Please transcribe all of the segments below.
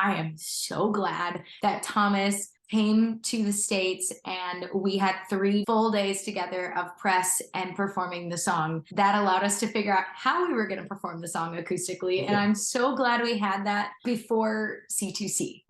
I am so glad that Thomas came to the States and we had 3 full days together of press and performing the song. That allowed us to figure out how we were going to perform the song acoustically. And I'm so glad we had that before C2C.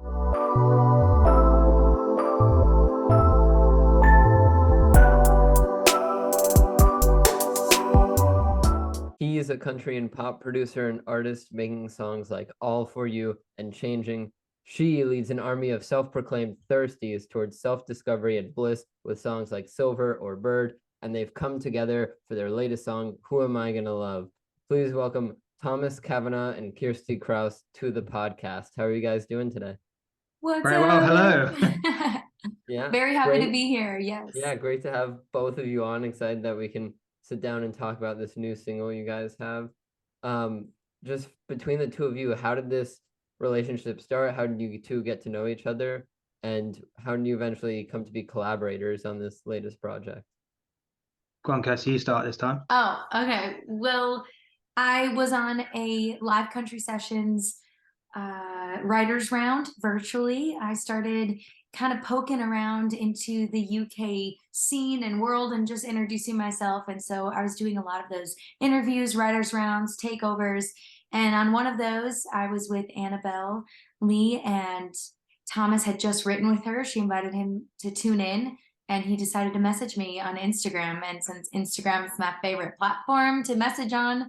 He is a country and pop producer and artist making songs like All For You and Changing. She leads an army of self-proclaimed thirsties towards self-discovery and bliss with songs like Silver or Bird, and they've come together for their latest song, Who Am I Gonna Love? Please welcome Thomas Kavanagh and Kirstie Kraus to the podcast. How are you guys doing today? What's Very well, hello. Yeah. Very happy great. to be here, yes. Yeah, great to have both of you on. Excited that we can sit down and talk about this new single you guys have. Just between the two of you, how did this relationship start? How did you two get to know each other? And how did you eventually come to be collaborators on this latest project? Go on, Kirstie, you start this time. Oh, okay. Well, I was on a Live Country Sessions writers round virtually. I started kind of poking around into the UK scene and world and just introducing myself. And so I was doing a lot of those interviews, writers rounds, takeovers. And on one of those, I was with Annabelle Lee, and Thomas had just written with her. She invited him to tune in, and he decided to message me on Instagram. And since Instagram is my favorite platform to message on,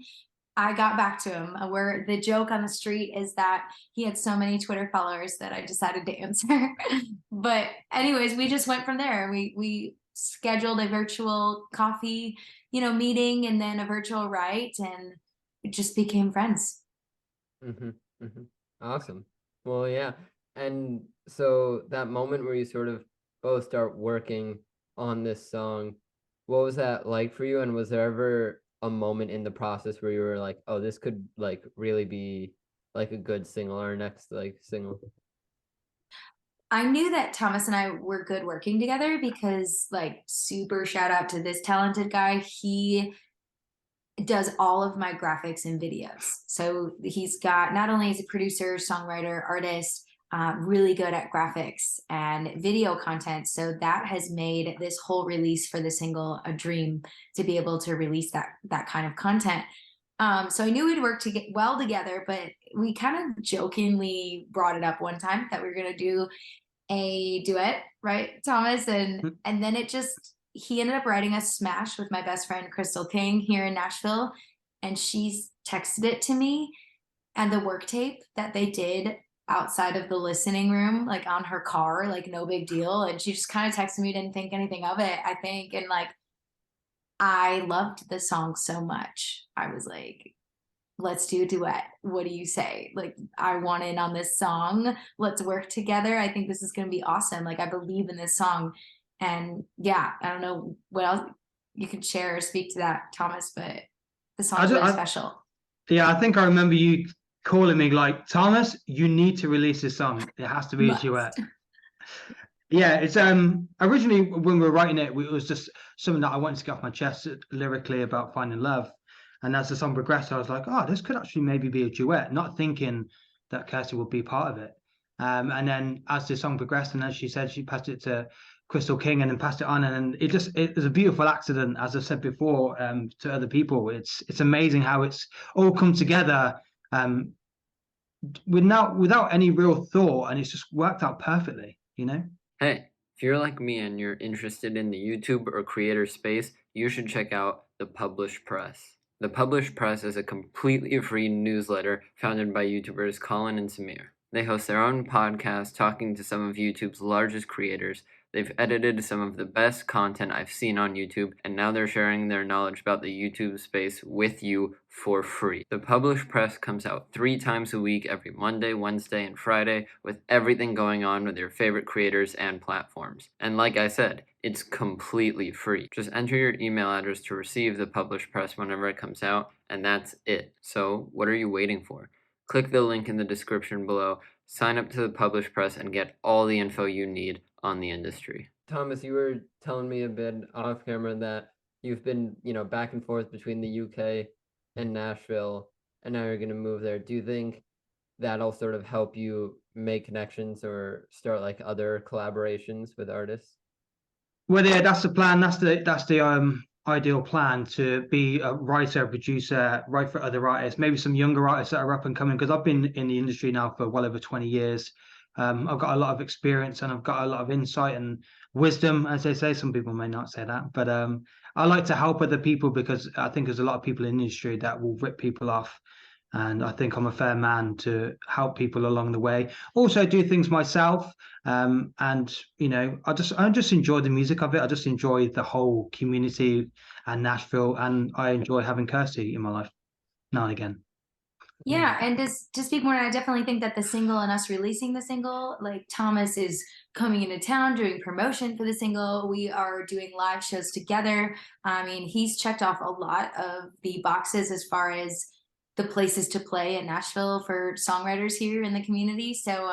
I got back to him. Where the joke on the street is that he had so many Twitter followers that I decided to answer. But anyways, we just went from there. We scheduled a virtual coffee, meeting, and then a virtual write, and we just became friends. Awesome. Well, yeah. And so that moment where you sort of both start working on this song, what was that like for you? And was there ever a moment in the process where you were like, oh, this could like really be like a good single, or next like single? I knew that Thomas and I were good working together because, like, super shout out to this talented guy. He does all of my graphics and videos. So he's got, not only is a producer, songwriter, artist, really good at graphics and video content. So that has made this whole release for the single a dream, to be able to release that kind of content. So I knew we'd work to get well together, but we kind of jokingly brought it up one time that we were going to do a duet, right, Thomas? And then he ended up writing a smash with my best friend Crystal King here in Nashville, and she texted it to me, and the work tape that they did outside of the listening room, like on her car, like no big deal. And she just kind of texted me, didn't think anything of it, I think. And like, I loved the song so much. I was like, let's do a duet. What do you say? Like, I want in on this song. Let's work together. I think this is going to be awesome. Like, I believe in this song. And yeah, I don't know what else you could share or speak to that, Thomas, but the song's really special. Yeah, I think I remember you calling me like, Thomas, you need to release this song. It has to be a duet. Yeah, it's originally when we were writing it, it was just something that I wanted to get off my chest lyrically about finding love. And as the song progressed, I was like, oh, this could actually maybe be a duet, not thinking that Kirstie would be part of it. And then as the song progressed, and as she said, she passed it to Crystal King and then passed it on. And it was a beautiful accident, as I've said before, to other people. It's amazing how it's all come together without any real thought, and it's just worked out perfectly, Hey, if you're like me and you're interested in the YouTube or creator space, you should check out The Published Press. The Published Press is a completely free newsletter founded by YouTubers Colin and Samir. They host their own podcast talking to some of YouTube's largest creators. They've edited some of the best content I've seen on YouTube, and now they're sharing their knowledge about the YouTube space with you for free. The Published Press comes out 3 times a week, every Monday, Wednesday, and Friday, with everything going on with your favorite creators and platforms. And like I said, it's completely free. Just enter your email address to receive the Published Press whenever it comes out, and that's it. So what are you waiting for? Click the link in the description below, sign up to the Published Press, and get all the info you need on the industry. Thomas, you were telling me a bit off camera that you've been, back and forth between the UK and Nashville, and now you're going to move there. Do you think that'll sort of help you make connections or start like other collaborations with artists? Well, yeah, that's the plan. That's the ideal plan, to be a writer, producer, write for other artists, maybe some younger artists that are up and coming. Because I've been in the industry now for well over 20 years. I've got a lot of experience and I've got a lot of insight and wisdom, as they say. Some people may not say that, but I like to help other people because I think there's a lot of people in the industry that will rip people off. And I think I'm a fair man to help people along the way. Also, do things myself. And I just enjoy the music of it. I just enjoy the whole community and Nashville, and I enjoy having Kirstie in my life now and again. Yeah, and to speak more, I definitely think that the single and us releasing the single, like Thomas is coming into town doing promotion for the single. We are doing live shows together. I mean, he's checked off a lot of the boxes as far as the places to play in Nashville for songwriters here in the community. So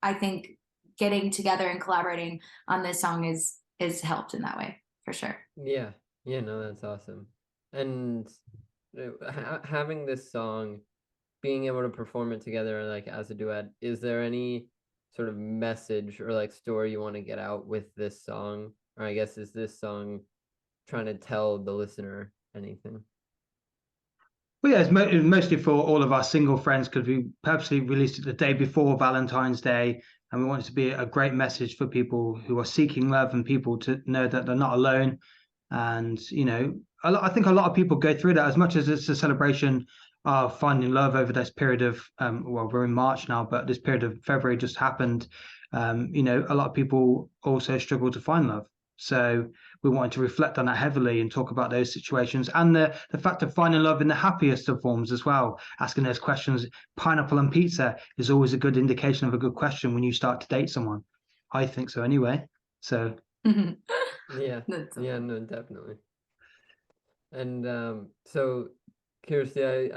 I think getting together and collaborating on this song is helped in that way for sure. Yeah, yeah, no, that's awesome. And having this song, being able to perform it together like as a duet, is there any sort of message or like story you want to get out with this song? Or I guess, is this song trying to tell the listener anything? Well, yeah, it's mostly for all of our single friends, because we purposely released it the day before Valentine's Day, and we want it to be a great message for people who are seeking love and people to know that they're not alone. And I think a lot of people go through that. As much as it's a celebration of finding love over this period of well, we're in March now, but this period of February just happened. A lot of people also struggle to find love. So we wanted to reflect on that heavily and talk about those situations, and the fact of finding love in the happiest of forms as well. Asking those questions. Pineapple and pizza is always a good indication of a good question when you start to date someone. I think so anyway. So Yeah, yeah, no, definitely. And so, Kirstie,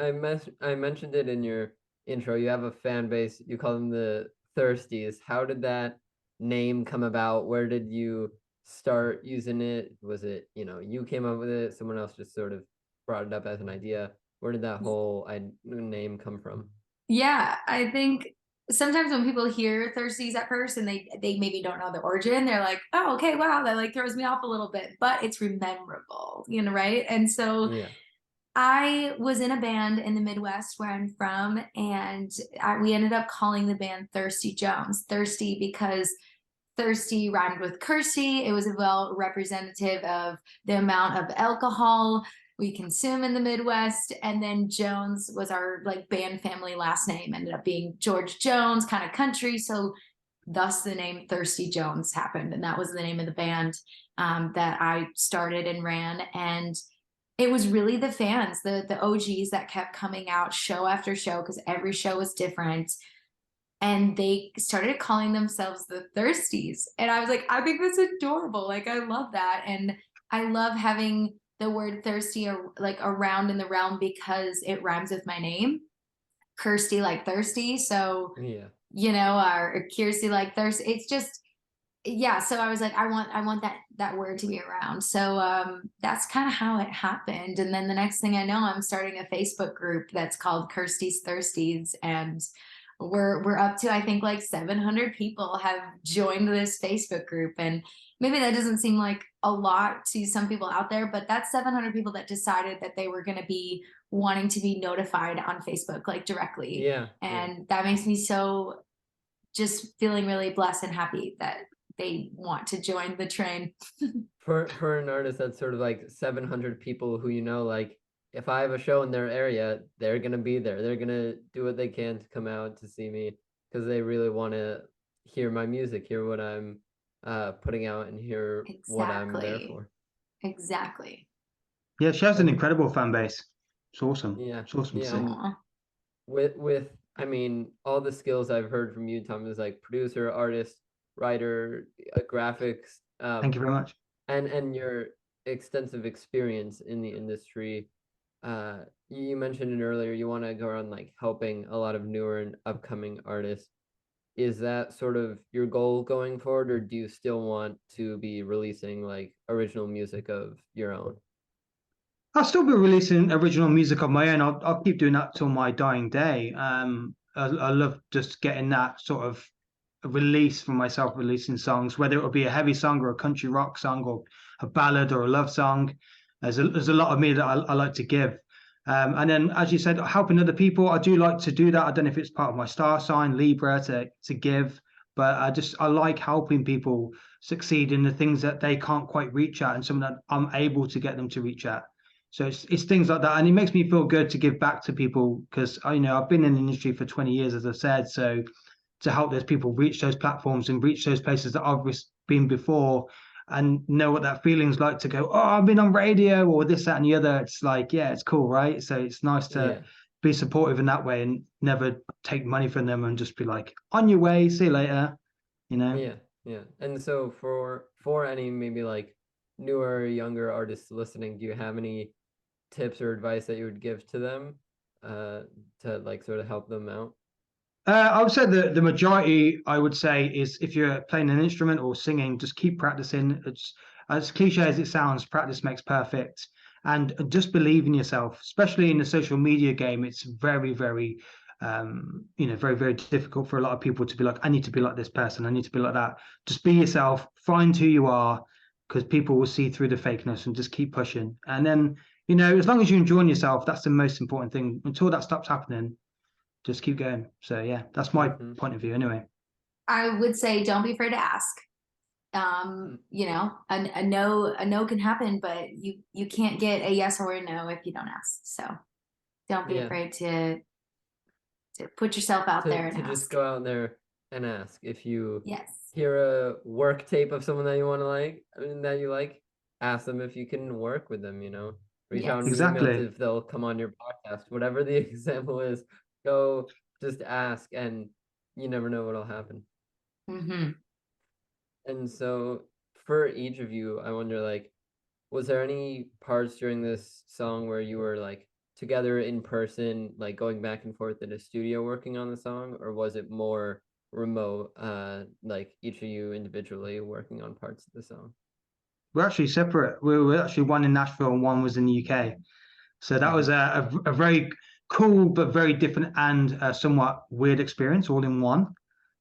I mentioned it in your intro. You have a fan base. You call them the Thirsties. How did that name come about? Where did you start using it? Was it, you came up with it, someone else just sort of brought it up as an idea? Where did that whole name come from? Yeah, I think sometimes when people hear Thirsties at first and they maybe don't know the origin, they're like, oh, okay, wow, that like throws me off a little bit, but it's memorable, right? And so Yeah. I was in a band in the Midwest where I'm from, and we ended up calling the band Thirsty Jones. Thirsty because thirsty rhymed with Kirstie. It was well representative of the amount of alcohol we consume in the Midwest. And then Jones was our like band family last name, ended up being George Jones, kind of country. So thus the name Thirsty Jones happened. And that was the name of the band that I started and ran. And it was really the fans, the OGs that kept coming out show after show, because every show was different. And they started calling themselves the Thirsties. And I was like, I think that's adorable. Like, I love that. And I love having the word thirsty like around in the realm because it rhymes with my name, Kirstie like thirsty. So, Yeah. or Kirstie like thirsty. It's just, yeah. So I was like, I want that word to be around. So that's kind of how it happened. And then the next thing I know, I'm starting a Facebook group that's called Kirstie's Thirsties, and we're up to, I think, like 700 people have joined this Facebook group. And maybe that doesn't seem like a lot to some people out there, but that's 700 people that decided that they were going to be wanting to be notified on Facebook, like directly. Yeah. And that makes me so just feeling really blessed and happy that they want to join the train. For an artist, that's sort of like 700 people who, like, if I have a show in their area, they're going to be there. They're going to do what they can to come out to see me because they really want to hear my music, hear what I'm putting out, and hear what I'm there for. Exactly. Yeah, she has an incredible fan base. It's awesome. Yeah. It's awesome. Yeah. With I mean, all the skills I've heard from you, Tom, is like producer, artist, writer, graphics. Thank you very much. And your extensive experience in the industry. You mentioned it earlier, you want to go around like helping a lot of newer and upcoming artists. Is that sort of your goal going forward, or do you still want to be releasing like original music of your own? I'll still be releasing original music of my own. I'll keep doing that till my dying day. I love just getting that sort of release from myself, releasing songs, whether it would be a heavy song or a country rock song or a ballad or a love song. There's a lot of me that I like to give. And then, as you said, helping other people, I do like to do that. I don't know if it's part of my star sign, Libra, to give, but I like helping people succeed in the things that they can't quite reach at, and something that I'm able to get them to reach at. So it's things like that, and it makes me feel good to give back to people because I've been in the industry for 20 years, as I said. So to help those people reach those platforms and reach those places that I've been before, and know what that feeling's like to go, oh, I've been on radio or this, that, and the other. It's like, yeah, it's cool, right? So it's nice to be supportive in that way and never take money from them and just be like, on your way, see you later, Yeah. And so for any maybe like newer, younger artists listening, do you have any tips or advice that you would give to them to like sort of help them out? I would say the majority, I would say, is if you're playing an instrument or singing, just keep practicing. It's as cliche as it sounds, practice makes perfect. And just believe in yourself, especially in the social media game. It's very, very, very, very difficult for a lot of people to be like, I need to be like this person. I need to be like that. Just be yourself, find who you are, because people will see through the fakeness, and just keep pushing. And then, as long as you're enjoying yourself, that's the most important thing. Until that stops happening, just keep going. So yeah, that's my point of view anyway. I would say don't be afraid to ask. A no can happen, but you can't get a yes or a no if you don't ask. So don't be afraid to put yourself out there and to ask. Just go out there and ask. If you Yes. hear a work tape of someone that you want to that you like, ask them if you can work with them, reach out and email if they'll come on your podcast, whatever the example is. Go just ask, and you never know what'll happen. And so for each of you, I wonder, like, was there any parts during this song where you were like together in person, like going back and forth in a studio working on the song, or was it more remote, like each of you individually working on parts of the song? We're actually separate. We were actually one in Nashville and one was in the UK. So that was a very cool but very different and somewhat weird experience all in one,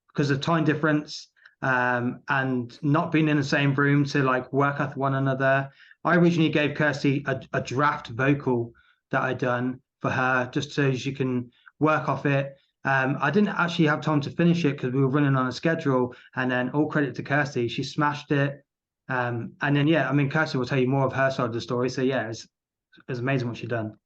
because of time difference and not being in the same room to like work with one another. I originally gave Kirstie a draft vocal that I'd done for her just so she can work off it. I didn't actually have time to finish it because we were running on a schedule, and then all credit to Kirstie, she smashed it. And then Kirstie will tell you more of her side of the story. So yeah, it's amazing what she done.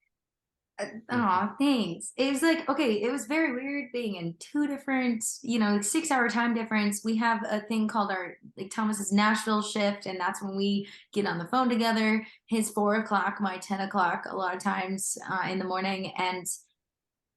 Oh, thanks. It was like, okay, it was very weird being in two different, 6-hour time difference. We have a thing called our, like, Thomas's Nashville shift, and that's when we get on the phone together. His 4 o'clock, my 10 o'clock, a lot of times in the morning. And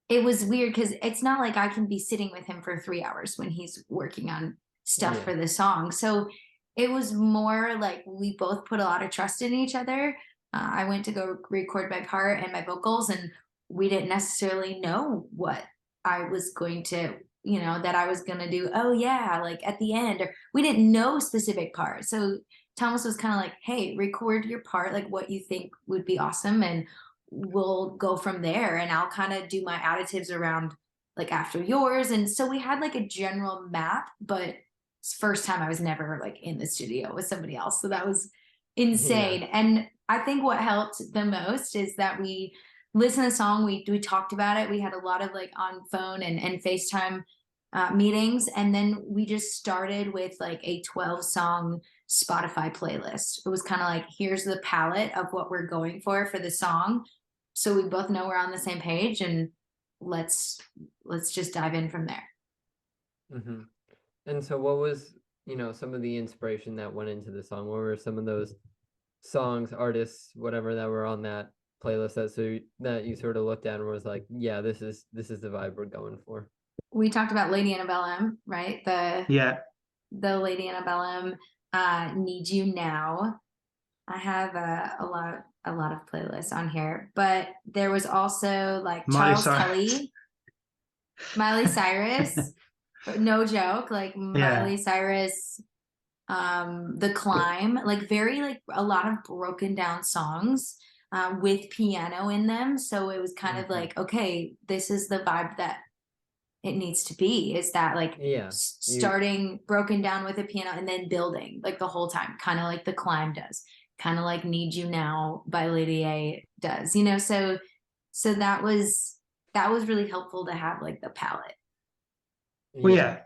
it was weird because it's not like I can be sitting with him for 3 hours when he's working on stuff for the song. So it was more like we both put a lot of trust in each other. I went to go record my part and my vocals, and we didn't necessarily know what I was going to, that I was going to do. Oh yeah, like at the end, or we didn't know specific parts. So Thomas was kind of like, hey, record your part, like what you think would be awesome, and we'll go from there. And I'll kind of do my additives around like after yours. And so we had like a general map, but it's the first time I was never like in the studio with somebody else. So that was insane. And I think what helped the most is that we listened to the song, we talked about it. We had a lot of like on phone and FaceTime meetings. And then we just started with like a 12-song Spotify playlist. It was kind of like, here's the palette of what we're going for the song. So we both know we're on the same page, and let's just dive in from there. And so what was, some of the inspiration that went into the song? What were some of those songs, artists, whatever, that were on that playlist that you sort of looked at and was like, yeah, this is the vibe we're going for? We talked about Lady Antebellum, right? The Lady Antebellum, Need You Now. I have a lot of playlists on here, but there was also like Charles Kelly, Miley Cyrus, no joke, like Miley Cyrus, The Climb, like very like a lot of broken down songs with piano in them. So it was kind of like, okay, this is the vibe that it needs to be, is that like Yeah. starting broken down with a piano and then building like the whole time, kind of like The Climb does, kind of like Need You Now by Lady A does, you know. So that was really helpful to have like the palette. Well, yeah.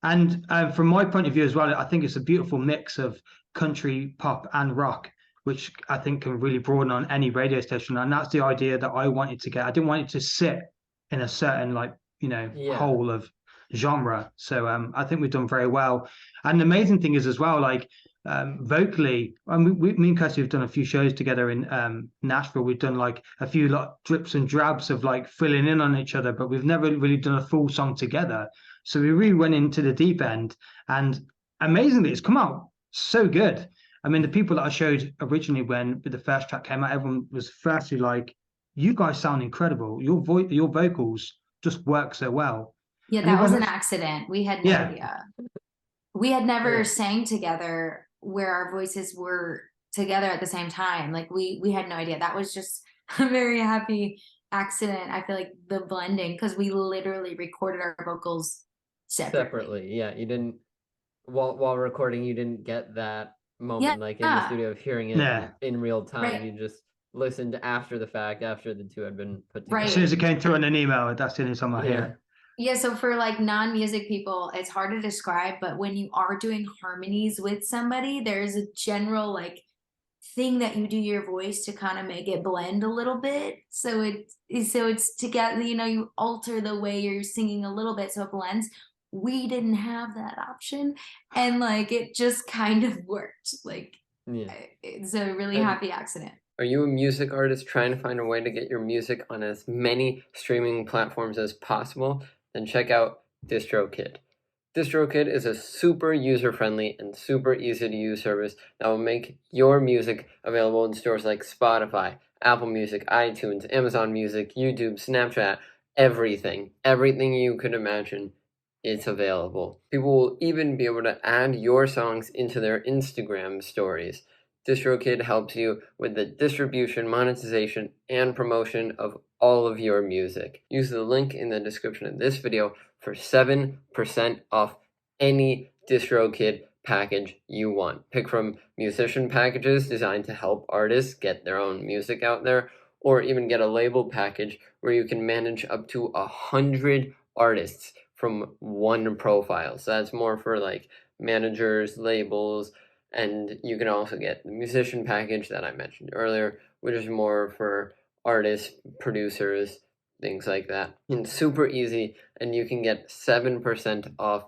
And from my point of view as well, I think it's a beautiful mix of country, pop, and rock, which I think can really broaden on any radio station. And that's the idea that I wanted to get. I didn't want it to sit in a certain, like, you know, hole of genre. So I think we've done very well. And the amazing thing is as well, like vocally, I mean, me and Kirstie have done a few shows together in Nashville. We've done like a few like drips and drabs of like filling in on each other, but we've never really done a full song together. So we really went into the deep end, and amazingly, it's come out so good. I mean, the people that I showed originally when the first track came out, everyone was firstly like, "You guys sound incredible. Your voice, your vocals just work so well." Yeah, And that was an accident. We had no idea. We had never sang together where our voices were together at the same time. Like we had no idea. That was just a very happy accident. I feel like the blending, because we literally recorded our vocals separately. Yeah, you didn't while recording, you didn't get that moment like in the studio of hearing it in real time. You just listened after the fact, after the two had been put together. As soon as it came through on an email, that's the only time I hear it. Yeah, so for like non-music people, it's hard to describe, but when you are doing harmonies with somebody, there's a general like thing that you do your voice to kind of make it blend a little bit. So it's together, you know, you alter the way you're singing a little bit so it blends. We didn't have that option, and like it just kind of worked. Like it's a really happy accident. Are you a music artist trying to find a way to get your music on as many streaming platforms as possible? Then check out DistroKid. DistroKid is a super user-friendly and super easy-to-use service that will make your music available in stores like Spotify, Apple Music, iTunes, Amazon Music, YouTube, Snapchat, everything. Everything you could imagine, it's available. People will even be able to add your songs into their Instagram stories. DistroKid helps you with the distribution, monetization, and promotion of all of your music. Use the link in the description of this video for 7% off any DistroKid package you want. Pick from musician packages designed to help artists get their own music out there, or even get a label package where you can manage up to 100 artists from one profile. So that's more for like managers, labels, and you can also get the musician package that I mentioned earlier, which is more for artists, producers, things like that. It's super easy, and you can get 7% off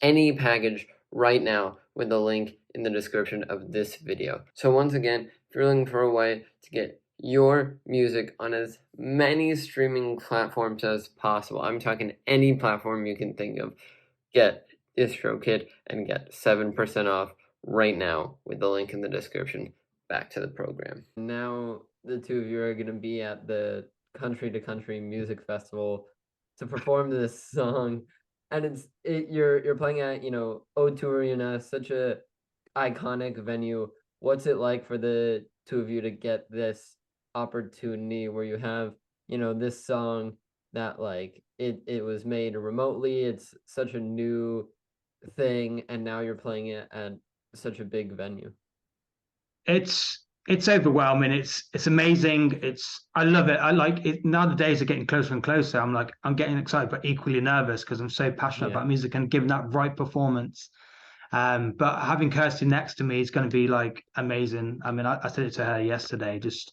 any package right now with the link in the description of this video. So once again, if you're looking for a way to get your music on as many streaming platforms as possible, I'm talking any platform you can think of, get DistroKid and get 7% off right now with the link in the description. Back to the program. Now the two of you are going to be at the Country to Country Music Festival to perform this song, and you're playing at, you know, O2 Arena, such a iconic venue. What's it like for the two of you to get this opportunity where you have, you know, this song that like it was made remotely, it's such a new thing, and now you're playing it at such a big venue? It's overwhelming. It's amazing. I love it. I like it. Now the days are getting closer and closer. I'm getting excited, but equally nervous because I'm so passionate about music and giving that right performance. But having Kirstie next to me is going to be like amazing. I mean, I said it to her yesterday. Just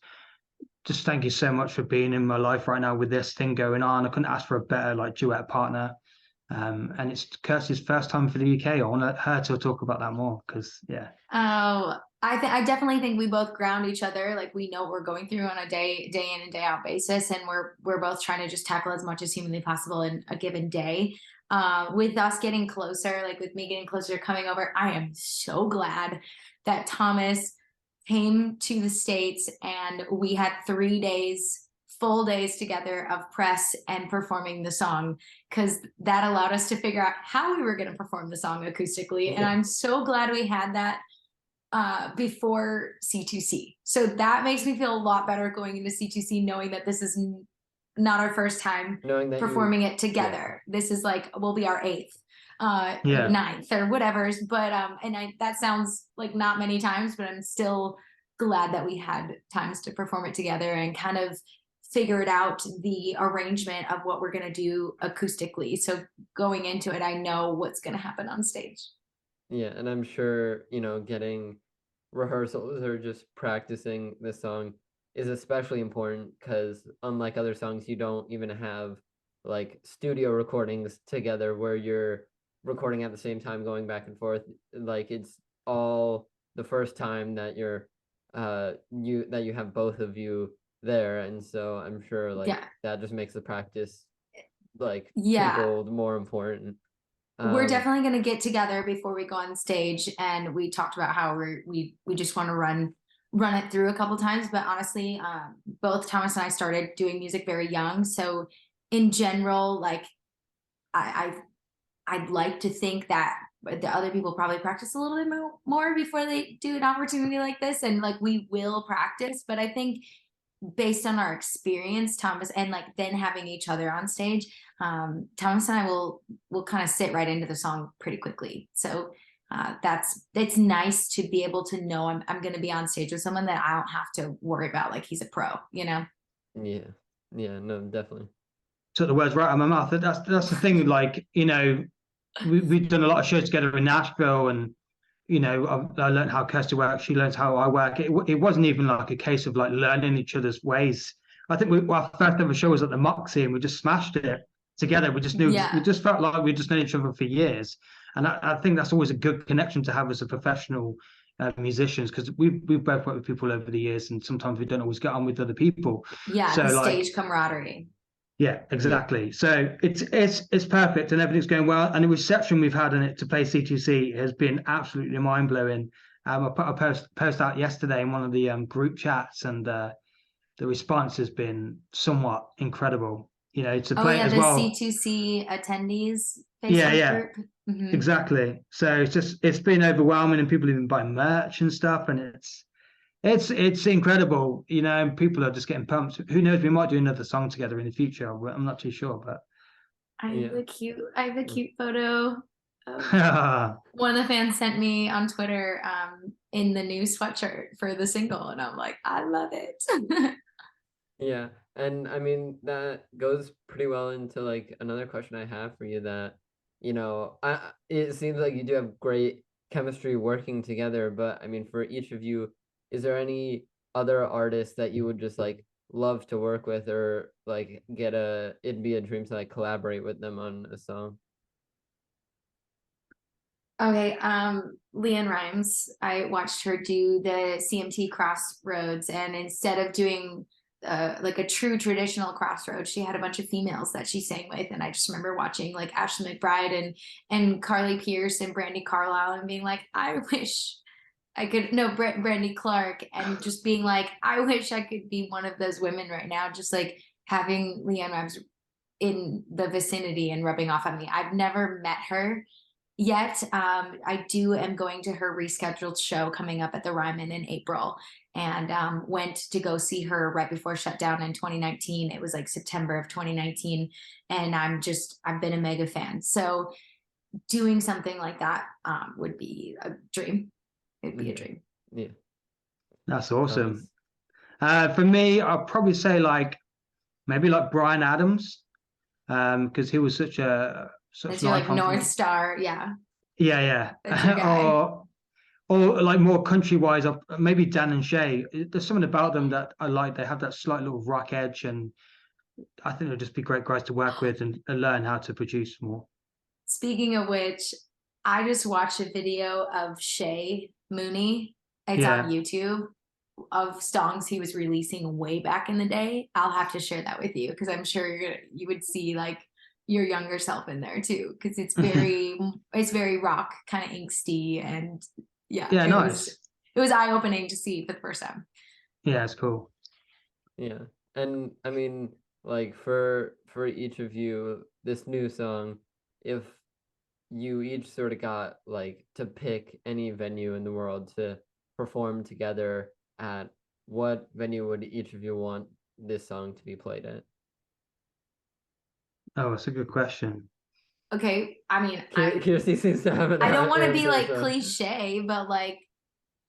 thank you so much for being in my life right now with this thing going on. I couldn't ask for a better like duet partner. And it's Kirstie's first time for the UK. I want her to talk about that more because Oh, I definitely think we both ground each other. Like we know what we're going through on a day in and day out basis, and we're both trying to just tackle as much as humanly possible in a given day. With us getting closer, like with me getting closer, coming over, I am so glad that Thomas came to the States, and we had 3 days, full days together of press and performing the song, because that allowed us to figure out how we were going to perform the song acoustically. And I'm so glad we had that before C2C. So that makes me feel a lot better going into C2C, knowing that this is not our first time Knowing that performing it together. This is like, will be our 8th, Yeah. 9th or whatever. But and that sounds like not many times, but I'm still glad that we had times to perform it together and kind of figured out the arrangement of what we're going to do acoustically. So going into it, I know what's going to happen on stage. Yeah, and I'm sure, getting rehearsals or just practicing the song is especially important because unlike other songs, you don't even have like studio recordings together where you're recording at the same time, going back and forth. Like it's all the first time that you have both of you there, and so I'm sure like that just makes the practice like twofold more important. We're definitely going to get together before we go on stage, and we talked about how we just want to run it through a couple times. But honestly, both Thomas and I started doing music very young, so in general, like I'd like to think that the other people probably practice a little bit more before they do an opportunity like this, and like we will practice. But I think based on our experience, Thomas, and like then having each other on stage, Thomas and I will kind of sit right into the song pretty quickly. So it's nice to be able to know I'm going to be on stage with someone that I don't have to worry about like he's a pro, Yeah, no, definitely. Took the words right out of my mouth. That's the thing. Like, we've done a lot of shows together in Nashville, and I learned how Kirstie works. She learns how I work. It wasn't even like a case of like learning each other's ways. I think our first ever show was at the Moxie, and we just smashed it together. We just knew. We just felt like we just known each other for years, and I think that's always a good connection to have as a professional musicians, because we've both worked with people over the years, and sometimes we don't always get on with other people. So the stage camaraderie. Yeah, exactly. So it's perfect, and everything's going well. And the reception we've had in it to play C2C has been absolutely mind blowing. I put a post out yesterday in one of the group chats, and the response has been somewhat incredible. To play as well. The C2C attendees Facebook group. Mm-hmm. Exactly. So it's been overwhelming, and people even buy merch and stuff, and it's incredible, and people are just getting pumped. Who knows, we might do another song together in the future. I'm not too sure, but I have a cute photo. One of the fans sent me on Twitter in the new sweatshirt for the single, and I'm like, I love it. Yeah, and I mean that goes pretty well into like another question I have for you, that it seems like you do have great chemistry working together, but I mean for each of you, is there any other artists that you would just like love to work with, or like it'd be a dream to like collaborate with them on a song? Okay, Leanne Rimes. I watched her do the CMT Crossroads, and instead of doing like a true traditional Crossroads, she had a bunch of females that she sang with, and I just remember watching like Ashley McBride and Carly Pierce and Brandy Carlisle, and being like, I wish I could, no, Brandy Clark, and just being like, I wish I could be one of those women right now, just like having Leanne Rimes in the vicinity and rubbing off on me. I've never met her yet. I am going to her rescheduled show coming up at the Ryman in April, and went to go see her right before shutdown in 2019. It was like September of 2019, and I've been a mega fan. So doing something like that would be a dream. It'd be a dream. Yeah, that's awesome. For me, I'll probably say maybe like Bryan Adams, because he was such an like North Star. Yeah. Or like more country wise, maybe Dan and Shay. There's something about them that I like. They have that slight little rock edge, and I think they'll just be great guys to work with and learn how to produce more. Speaking of which, I just watched a video of Shay Mooney. It's on YouTube, of songs he was releasing way back in the day. I'll have to share that with you, because I'm sure you would see like your younger self in there too, because it's very rock, kind of angsty, and nice. It was eye-opening to see for the first time. Yeah, it's cool. Yeah, and I mean, like for each of you, this new song, if you each sort of got like to pick any venue in the world to perform together at, what venue would each of you want this song to be played at? Oh, it's a good question. Okay, I mean, Kirstie seems to have an I don't want to be answer, like so- cliche, but like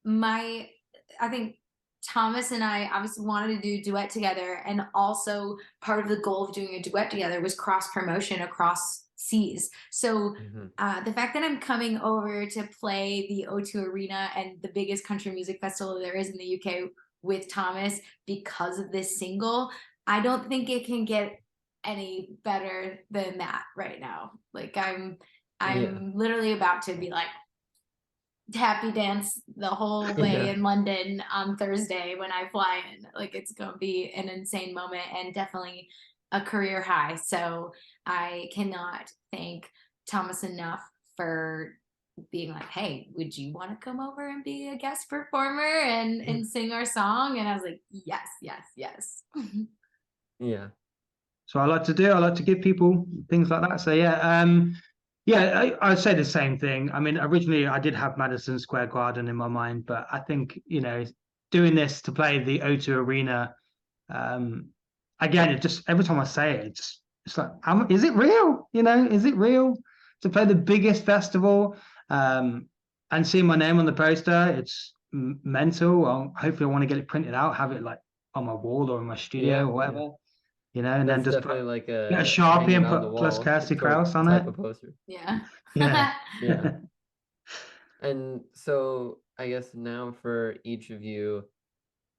I think Thomas and I obviously wanted to do a duet together, and also part of the goal of doing a duet together was cross promotion across seas. So Mhm. the fact that I'm coming over to play the O2 Arena and the biggest country music festival there is in the UK with Thomas because of this single, I don't think it can get any better than that right now. Like I'm Yeah. literally about to be like happy dance the whole way Yeah. in London on Thursday when I fly in. Like it's gonna be an insane moment and definitely a career high. So I cannot thank Thomas enough for being like, hey, would you want to come over and be a guest performer and sing our song? And I was like, yes, yes, yes. Yeah. So I like to give people things like that. So yeah, I'd say the same thing. I mean, originally I did have Madison Square Garden in my mind, but I think, doing this to play the O2 Arena, again, it just, every time I say it, it's like, is it real? Is it real to play the biggest festival? And seeing my name on the poster, it's mental. Hopefully I want to get it printed out, have it like on my wall or in my studio or whatever. And then That's just definitely like get a a Sharpie hanging and on the put plus wall Kirstie Kraus on type it. of poster. Yeah. Yeah. Yeah. And so I guess now for each of you,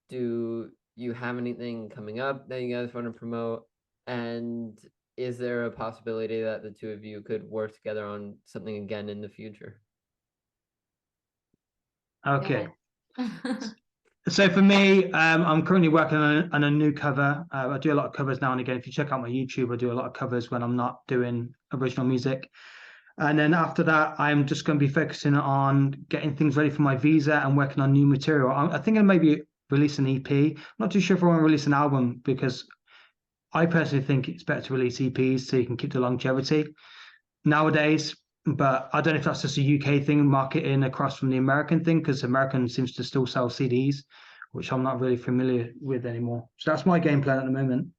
do you have anything coming up that you guys want to promote? And is there a possibility that the two of you could work together on something again in the future? Okay. Yeah. So for me, I'm currently working on a new cover. I do a lot of covers now and again. If you check out my YouTube, I do a lot of covers when I'm not doing original music. And then after that, I'm just going to be focusing on getting things ready for my visa and working on new material. I think I maybe release an EP. I'm not too sure if I want to release an album because I personally think it's better to release EPs so you can keep the longevity nowadays. But I don't know if that's just a UK thing, marketing across from the American thing, because American seems to still sell CDs, which I'm not really familiar with anymore. So that's my game plan at the moment.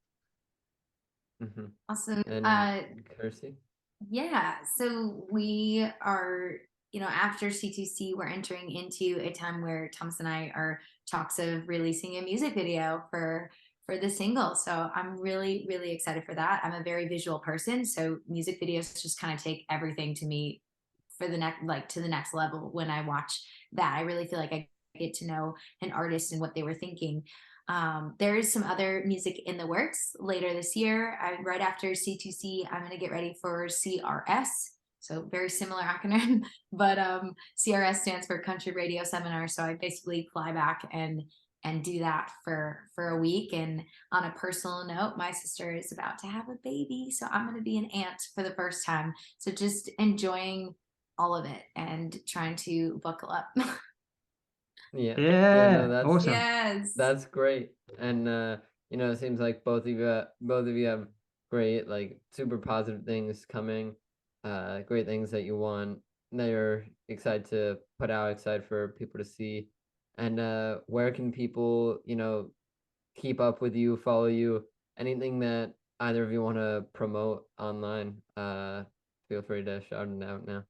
Mm-hmm. Awesome. And Kirstie? Yeah, so we are, after C2C, we're entering into a time where Thomas and I are talks of releasing a music video for the single. So I'm really, really excited for that. I'm a very visual person, so music videos just kind of take everything to me for the next, like to the next level. When I watch that, I really feel like I get to know an artist and what they were thinking. There is some other music in the works later this year. Right after C2C, I'm going to get ready for CRS. So very similar acronym, but CRS stands for Country Radio Seminar. So I basically fly back and do that for a week. And on a personal note, my sister is about to have a baby, so I'm going to be an aunt for the first time. So just enjoying all of it and trying to buckle up. Yeah. Yeah, No, awesome. Yes. that's great. And it seems like both of you have great, like super positive things coming, great things that you want, that you're excited to put out, excited for people to see. And where can people, keep up with you, follow you, anything that either of you want to promote online? Feel free to shout it out now.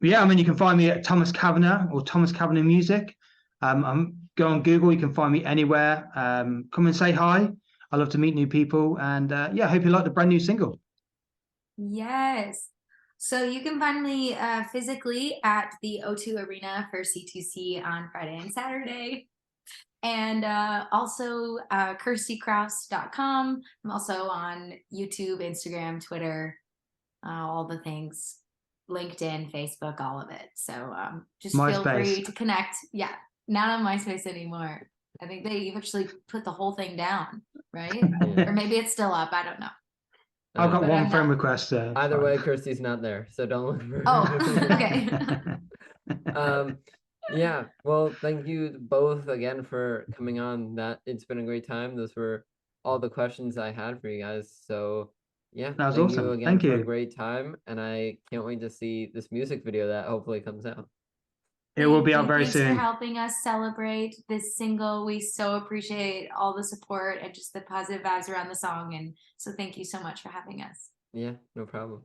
Yeah, I mean, you can find me at Thomas Kavanagh or Thomas Kavanagh Music. Go on Google. You can find me anywhere. Come and say hi. I love to meet new people. And yeah, I hope you like the brand new single. Yes. So you can find me physically at the O2 Arena for C2C on Friday and Saturday. And also KirstieKraus.com. I'm also on YouTube, Instagram, Twitter, all the things, LinkedIn, Facebook, all of it. So just feel free MySpace. to connect. Yeah, not on MySpace anymore. I think they actually put the whole thing down, right? Yeah. Or maybe it's still up. I don't know. I've got But one I'm friend not. request. Either way, Kirstie's not there, so don't look for Oh, okay. Yeah, well, thank you both again for coming on. That it's been a great time. Those were all the questions I had for you guys. So yeah, That was thank you awesome. again Thank for a you. great time, and I can't wait to see this music video that hopefully comes out. It will be Thank out you. very Thanks soon. for helping us celebrate this single. We so appreciate all the support and just the positive vibes around the song. And so thank you so much for having us. Yeah, no problem.